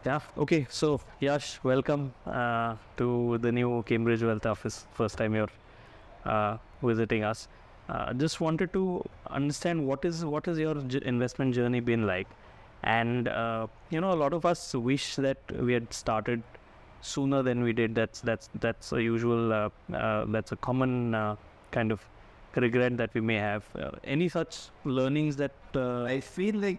Yeah. Okay. So, Yash, welcome to the new Cambridge Wealth Office. First time you're visiting us. Just wanted to understand what is your investment journey been like, and a lot of us wish that we had started sooner than we did. That's a usual. That's a common kind of regret that we may have. Any such learnings that? I feel like,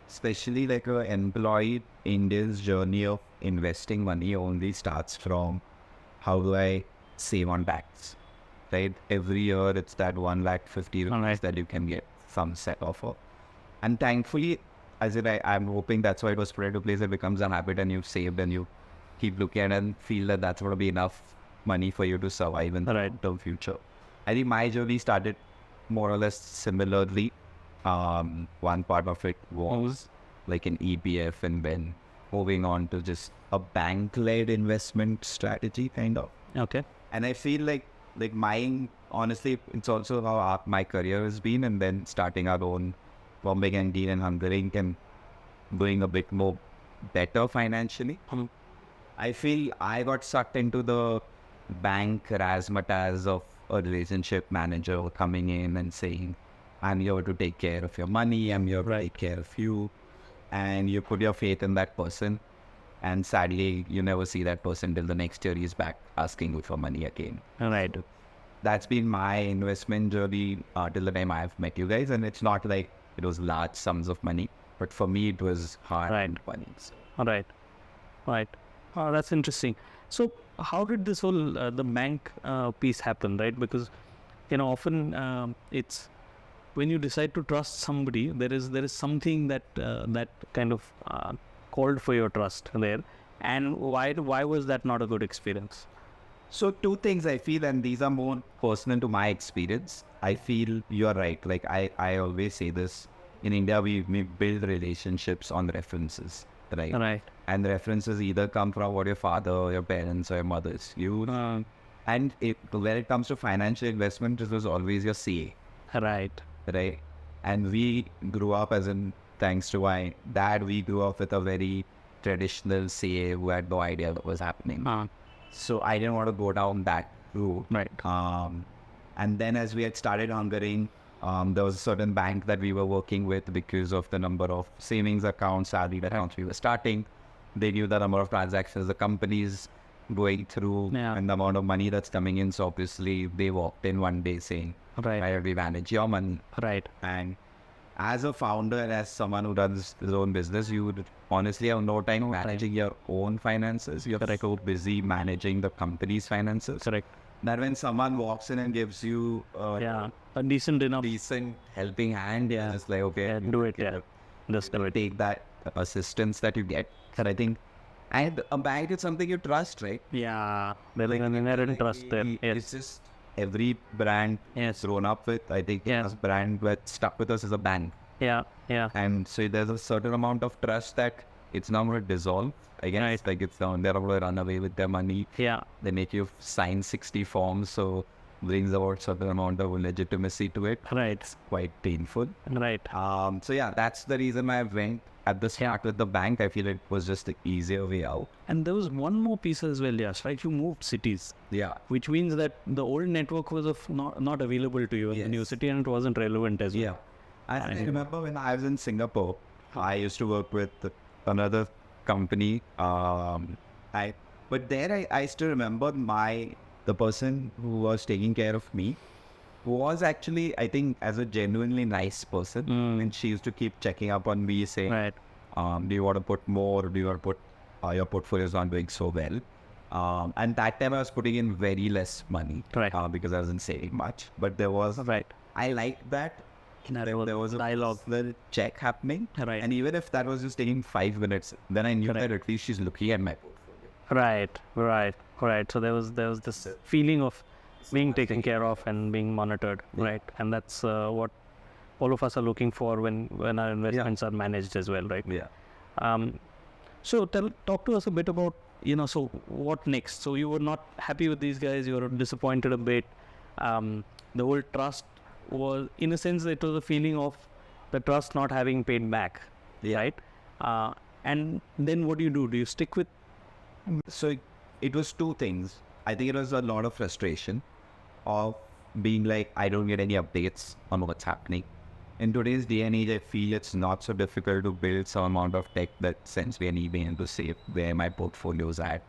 especially like a employee Indian's journey of investing money only starts from how do I save on tax, right? Every year it's that 1,50,000 rupees Alright. that you can get some set offer. And thankfully, I'm hoping that's why it was put into place. It becomes a habit and you've saved and you keep looking at it and feel that that's going to be enough money for you to survive in the Right. long-term future. I think my journey started more or less similarly. One part of it was like an EPF and then moving on to just a bank-led investment strategy kind of. Okay. And I feel like mine, honestly, it's also how my career has been, and then starting our own Bombay canteen and Hungary and doing a bit more better financially. I feel I got sucked into the bank razzmatazz of a relationship manager coming in and saying, I'm here to take care of your money, I'm here to take care of you. And you put your faith in that person. And sadly, you never see that person till the next year he's back asking you for money again. Right. That's been my investment journey till the time I've met you guys. And it's not like it was large sums of money, but for me, it was hard money. So. Right. Oh, that's interesting. So, how did this whole the bank piece happen, right? Because often it's when you decide to trust somebody, there is something that that kind of called for your trust there. And why was that not a good experience? So two things I feel, and these are more personal to my experience. I feel you're right. Like I always say this, in India, we build relationships on references, right? Right. And the references either come from what your father, your parents, or your mothers use. And when it comes to financial investment, it was always your CA. Right. Right. And we grew up thanks to my dad, we grew up with a very traditional CA who had no idea what was happening. So I didn't want to go down that route. Right. And then as we had started hungering, there was a certain bank that we were working with because of the number of savings accounts, salary accounts we were starting. They knew the number of transactions the companies going through and the amount of money that's coming in. So obviously they walked in one day saying, why don't we manage your money? Right. And as a founder and as someone who does his own business, you would honestly have no time managing your own finances. You're so busy managing the company's finances. Correct. That when someone walks in and gives you a decent helping hand, it's like, okay, do it. Just do it. Take that assistance that you get. And I think, and a bank is something you trust, right? Yeah, there is an inherent trust there. Yes. It's just every brand grown up with. I think this brand that stuck with us is a bank. Yeah. And so there's a certain amount of trust that it's not going to dissolve. I guess like it's down, they're going to run away with their money. Yeah. They make you sign 60 forms, so brings about certain amount of legitimacy to it. Right. It's quite painful. Right. So yeah, that's the reason I went at the start with the bank. I feel it was just the easier way out. And there was one more piece as well, Yash, right? You moved cities. Yeah. Which means that the old network was not available to you in the new city, and it wasn't relevant as well. Yeah. I remember when I was in Singapore, I used to work with another company. But there I still remember the person who was taking care of me was actually, I think, as a genuinely nice person. And she used to keep checking up on me saying, do you want to put more? Do you want to put, your portfolio is not doing so well? And that time I was putting in very less money because I wasn't saving much. But there was, I liked that. There was a dialogue, little check happening. And even if that was just taking 5 minutes, then I knew that at least she's looking at my portfolio. Right. So there was this feeling of being taken care of and being monitored, right? And that's what all of us are looking for when our investments are managed as well, right? Yeah. So talk to us a bit about, so what next? So you were not happy with these guys, you were disappointed a bit. The whole trust was, in a sense, it was a feeling of the trust not having paid back, right? And then what do? Do you stick with? So it was two things. I think it was a lot of frustration of being like, I don't get any updates on what's happening. In today's day and age, I feel it's not so difficult to build some amount of tech that sends me an email to say where my portfolio's at,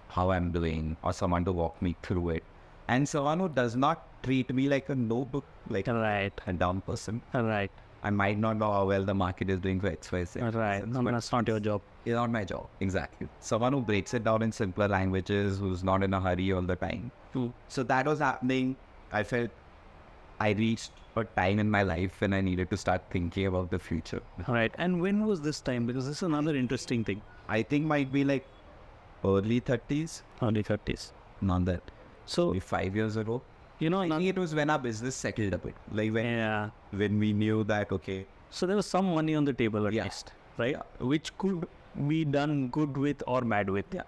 how I'm doing, or someone to walk me through it. And someone who does not treat me like a notebook, like Right. a dumb person. Right. I might not know how well the market is doing for X, Y, Z. Right. No, but that's not your job. It's not my job. Exactly. Someone who breaks it down in simpler languages, who's not in a hurry all the time. So that was happening. I felt I reached a time in my life when I needed to start thinking about the future. Right. And when was this time? Because this is another interesting thing. I think might be like early 30s. Early 30s. Not that. So, Maybe 5 years ago. you know, I think it was when our business settled a bit. Like yeah. when we knew that, okay. So there was some money on the table at Yeah. least, right? Which could be done good with or bad with. Yeah.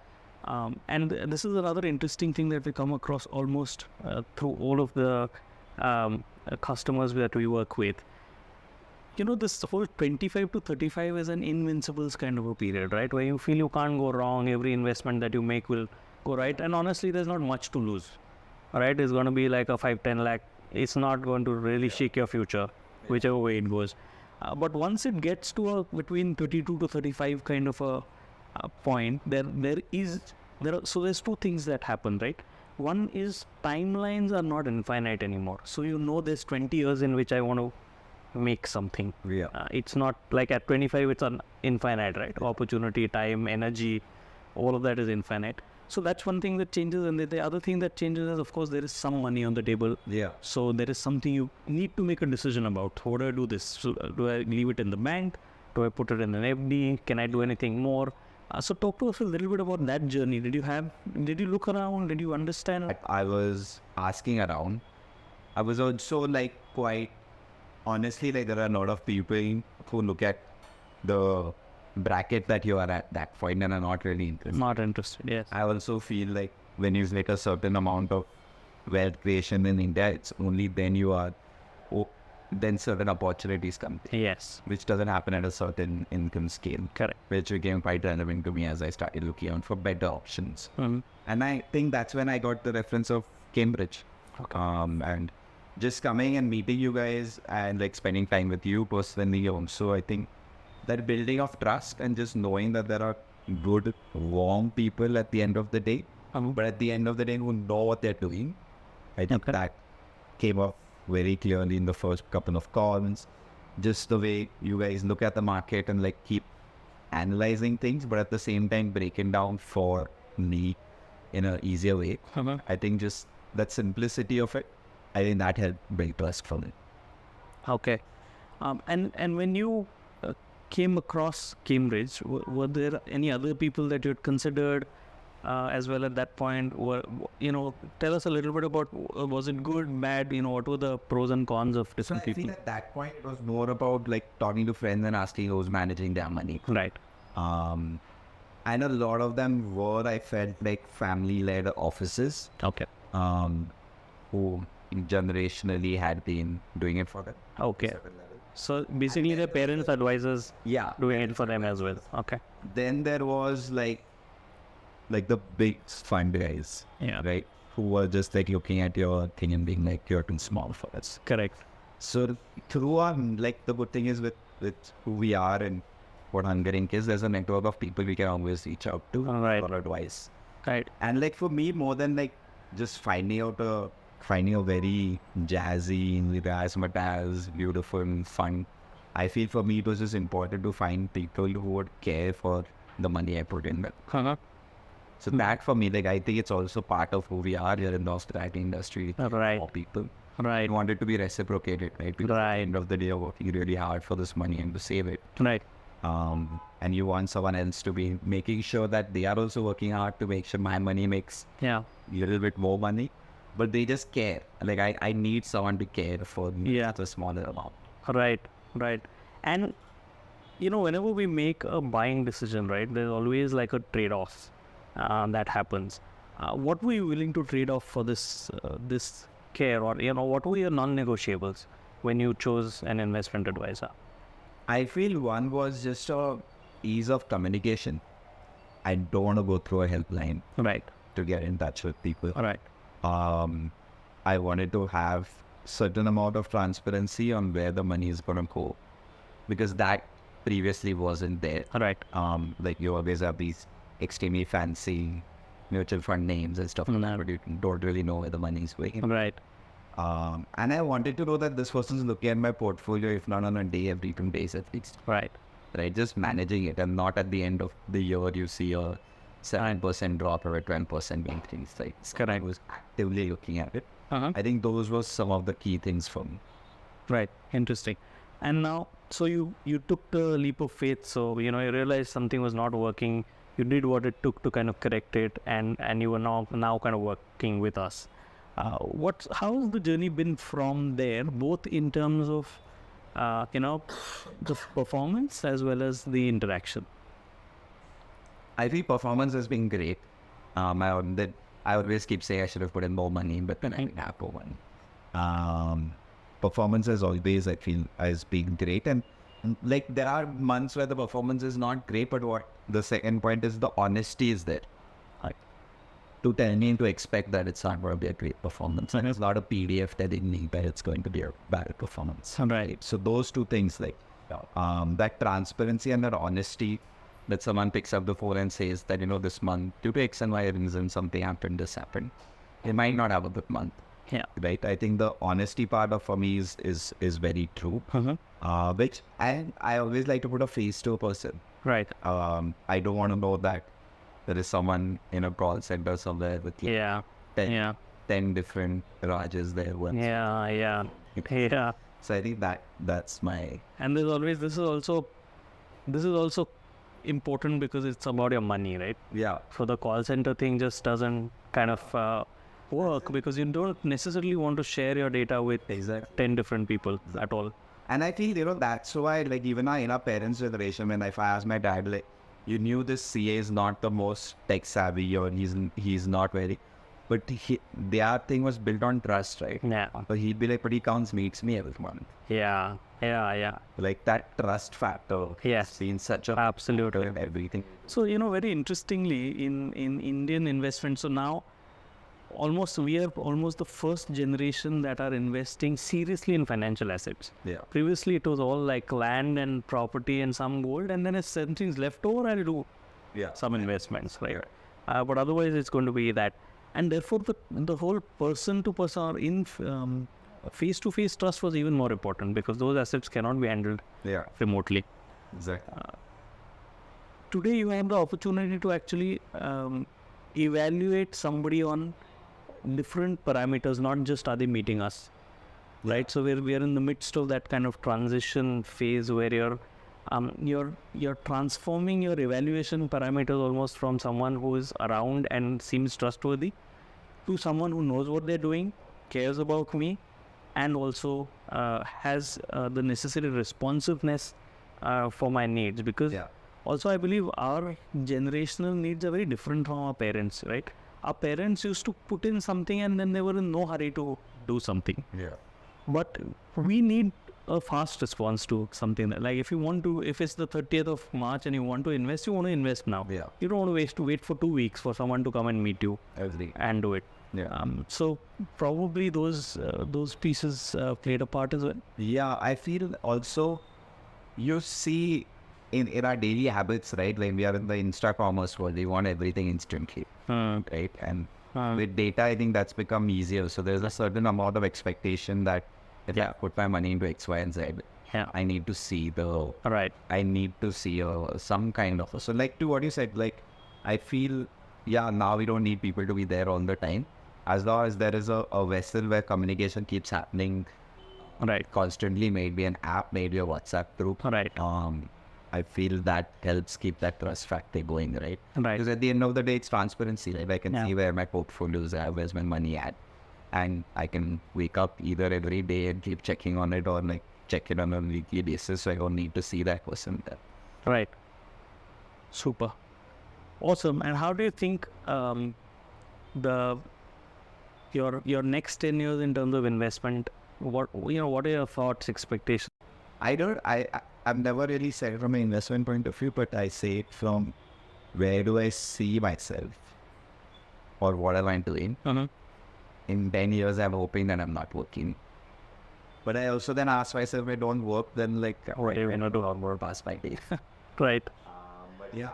And this is another interesting thing that we come across almost through all of the customers that we work with. You know, this whole 25 to 35 is an invincibles kind of a period, right? Where you feel you can't go wrong. Every investment that you make will go right. And honestly, there's not much to lose, right? It's going to be like a 5-10 lakh. It's not going to really shake your future, whichever way it goes. But once it gets to a between 32 to 35 kind of a point, so there's two things that happen, right? One is timelines are not infinite anymore. So you know there's 20 years in which I want to make something. Yeah. It's not like at 25 it's infinite, right? Opportunity, time, energy, all of that is infinite. So that's one thing that changes. And the other thing that changes is, of course, there is some money on the table. Yeah. So there is something you need to make a decision about. How do I do this? So do I leave it in the bank? Do I put it in an FD? Can I do anything more? So talk to us a little bit about that journey. Did you look around? Did you understand? I was asking around. I was also like quite honestly, like there are a lot of people who look at the bracket that you are at that point and are not really interested. Not interested, yes. I also feel like when you make a certain amount of wealth creation in India, it's only then then certain opportunities come, Yes, which doesn't happen at a certain income scale. correct. Which became quite relevant to me as I started looking out for better options. Mhm. And I think that's when I got the reference of Cambridge. And just coming and meeting you guys and like spending time with you personally also, I think that building of trust and just knowing that there are good, warm people at the end of the day, but at the end of the day who know what they're doing. I think that came off very clearly in the first couple of calls. Just the way you guys look at the market and like keep analyzing things, but at the same time breaking down for me in an easier way. I think just that simplicity of it, I think that helped build trust for me. Okay. And when you came across Cambridge, were there any other people that you had considered as well at that point? Tell us a little bit about, was it good, bad? What were the pros and cons of So different I people? feel at that point it was more about like talking to friends and asking who's managing their money. Right. And a lot of them were, I felt like family-led offices Okay. who generationally had been doing it for them. Okay. So basically, their parents, advisors, Yeah. doing it for them as well. Okay. Then there was like the big fund guys, Yeah. right? Who were just like looking at your thing and being like, you're too small for us. Correct. So through our, like the good thing is with who we are and what Hungering is, there's a network of people we can always reach out to Right. for advice. Right. And like for me, more than like just finding a very jazzy, razzmatazz, beautiful, fun, I feel for me it was just important to find people who would care for the money I put in them. So that for me, like I think it's also part of who we are here in the hospitality industry. Right. For people. Right. I want it to be reciprocated, right? Because at Right. the end of the day, you're working really hard for this money and to save it. Right. And you want someone else to be making sure that they are also working hard to make sure my money makes Yeah. a little bit more money, but they just care. Like I need someone to care for me. Yeah. The smaller amount. Right. Right. And whenever we make a buying decision, right, there's always like a trade-off that happens. What were you willing to trade off for this care, or what were your non-negotiables when you chose an investment advisor? I feel one was just a ease of communication. I don't want to go through a helpline Right. to get in touch with people. Right. I wanted to have certain amount of transparency on where the money is going to go, because that previously wasn't there. Right. Like you always have these extremely fancy mutual fund names and stuff like that, but you don't really know where the money is going. Right. And I wanted to know that this person's looking at my portfolio, if not on a day, every 2 days at least. Right. Right, just managing it, and not at the end of the year you see a 7% drop or a 10% increase. Like, Correct. I was actively looking at it. Uh-huh. I think those were some of the key things for me. Right. Interesting. And now, so you took the leap of faith. So, you realized something was not working. You did what it took to kind of correct it, and you were now kind of working with us. How has the journey been from there, both in terms of the performance as well as the interaction? I think performance has been great. I always keep saying I should have put in more money, but then I didn't have more money. Performance as always, I feel, has been great. And like there are months where the performance is not great, but what the second point is, the honesty is there. Like, to tell me to expect that it's not going to be a great performance. And it's not a PDF telling me that it's going to be a bad performance. Right. So those two things, like that transparency and that honesty, that someone picks up the phone and says that, this month, due to X and Y reason, something happened, this happened. They might not have a good month. Yeah. Right. I think the honesty part of for me is very true. Which I always like to put a face to a person. Right. I don't want to know that there is someone in a call center somewhere with 10 different Rajas there. Yeah. So I think that's my. And there's always this is also important because it's about your money, right? Yeah. So the call center thing just doesn't kind of work because you don't necessarily want to share your data with 10 different people at all. And I feel, that's why, like, even in our parents' generation, when if I asked my dad, like, you knew this CA is not the most tech savvy, or he's not very, but their thing was built on trust, right? Yeah. But he'd be like, but he comes, meets me every month. Yeah. Like that trust factor. Yes. Been such a Absolutely. factor in everything. So, very interestingly, in Indian investment, so now we are almost the first generation that are investing seriously in financial assets. Yeah. Previously, it was all like land and property and some gold, and then if something's left over, I'll do some investments, right? Yeah. But otherwise, it's going to be that. And therefore, the whole person-to-person or in face-to-face trust was even more important because those assets cannot be handled remotely. Exactly. Today, you have the opportunity to actually evaluate somebody on different parameters, not just are they meeting us, right? So we are in the midst of that kind of transition phase where you're transforming your evaluation parameters almost from someone who is around and seems trustworthy to someone who knows what they're doing, cares about me, and also has the necessary responsiveness for my needs. Because also I believe our generational needs are very different from our parents, right? Our parents used to put in something and then they were in no hurry to do something. Yeah. But we need a fast response to something. Like if it's the 30th of March and you want to invest now. Yeah. You don't want to wait for 2 weeks for someone to come and meet you and do it. Yeah. So probably those pieces played a part as well. Yeah, I feel also you see in our daily habits, right? Like we are in the Insta commerce world, we want everything instantly, right? And with data, I think that's become easier. So there's a certain amount of expectation that if I put my money into X, Y, and Z, I need to see I need to see some kind of. So like to what you said, like I feel, now we don't need people to be there all the time. As long as there is a vessel where communication keeps happening, constantly, maybe an app, maybe a WhatsApp group, I feel that helps keep that trust factor going, right? Because at the end of the day, it's transparency, right? I can see where my portfolios are, where's my money at, and I can wake up either every day and keep checking on it, or like check it on a weekly basis, so I don't need to see that person there. Right. Super. Awesome. And how do you think your next 10 years in terms of investment, what are your thoughts, expectations? I've never really said it from an investment point of view, but I say it from where do I see myself or what am I doing? In 10 years, I'm hoping that I'm not working. But I also then ask myself, if I don't work, then like, What do you I wanna do? do more past my day. Right. But yeah,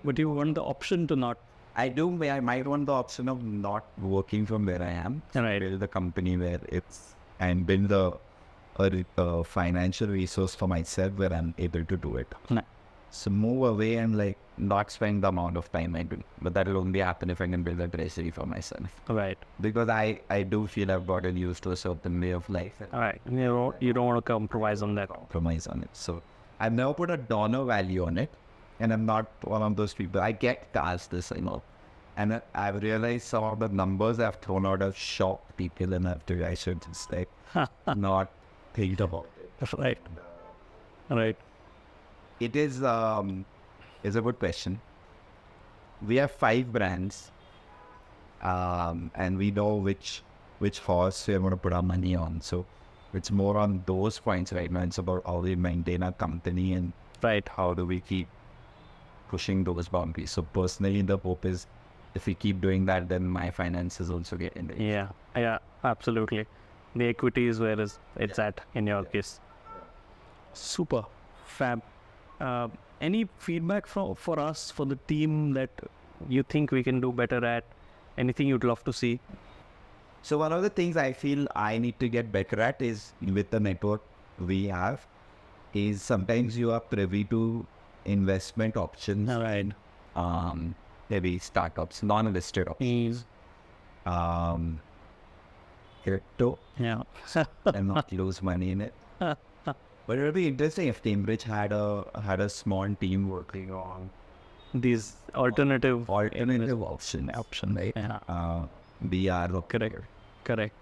But you want the option to not. I do. I might want the option of not working from where I am. Right. Build a company where it's and build a financial resource for myself where I'm able to do it. Nah. So move away and like not spend the amount of time I do. But that will only happen if I can build a treasury for myself. Right. Because I do feel I've gotten used to a certain way of life and All right. You don't want to compromise on that. compromise on it. So I've never put a dollar value on it. And I'm not one of those people. I get asked this, I know. And I've realized some of the numbers I've thrown out have shocked people, and after I should just like not think about it. Right. Right. It is a good question. We have 5 brands, and we know which horse we're going to put our money on. So it's more on those points right now. It's about how we maintain our company and Right. how do we keep pushing those boundaries. So personally, the hope is if we keep doing that, then my finances also get in there. Yeah. Yeah. Absolutely. The equity is where it's at in your case. Super. Fab. Any feedback for us, for the team, that you think we can do better at? Anything you'd love to see? So one of the things I feel I need to get better at is with the network we have is sometimes you are privy to investment options. Right. Maybe startups, non-listed options. Crypto Yeah. and not lose money in it. But it would be interesting if Cambridge had a small team working on These alternative option, right? Yeah. We are the Correct.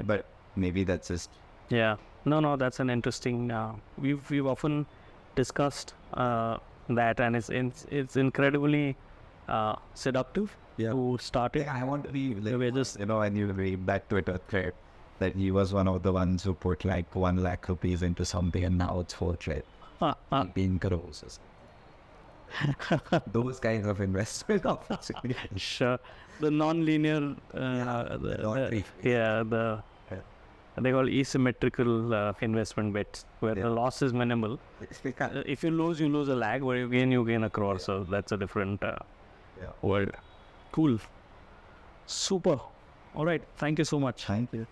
but maybe that's just Yeah. No, that's an interesting. We've often discussed that, and it's incredibly seductive to start it. I want to be like, We're just and you read that Twitter thread that he was one of the ones who put like 1 lakh rupees into something and now it's 4 being crores or something. Those kinds of investment opportunities. sure. The non-linear, they call asymmetrical investment bets, where the loss is minimal. If you lose a lakh, where you gain a crore. So that's a different world. Cool. Super. All right. Thank you so much. Thank you.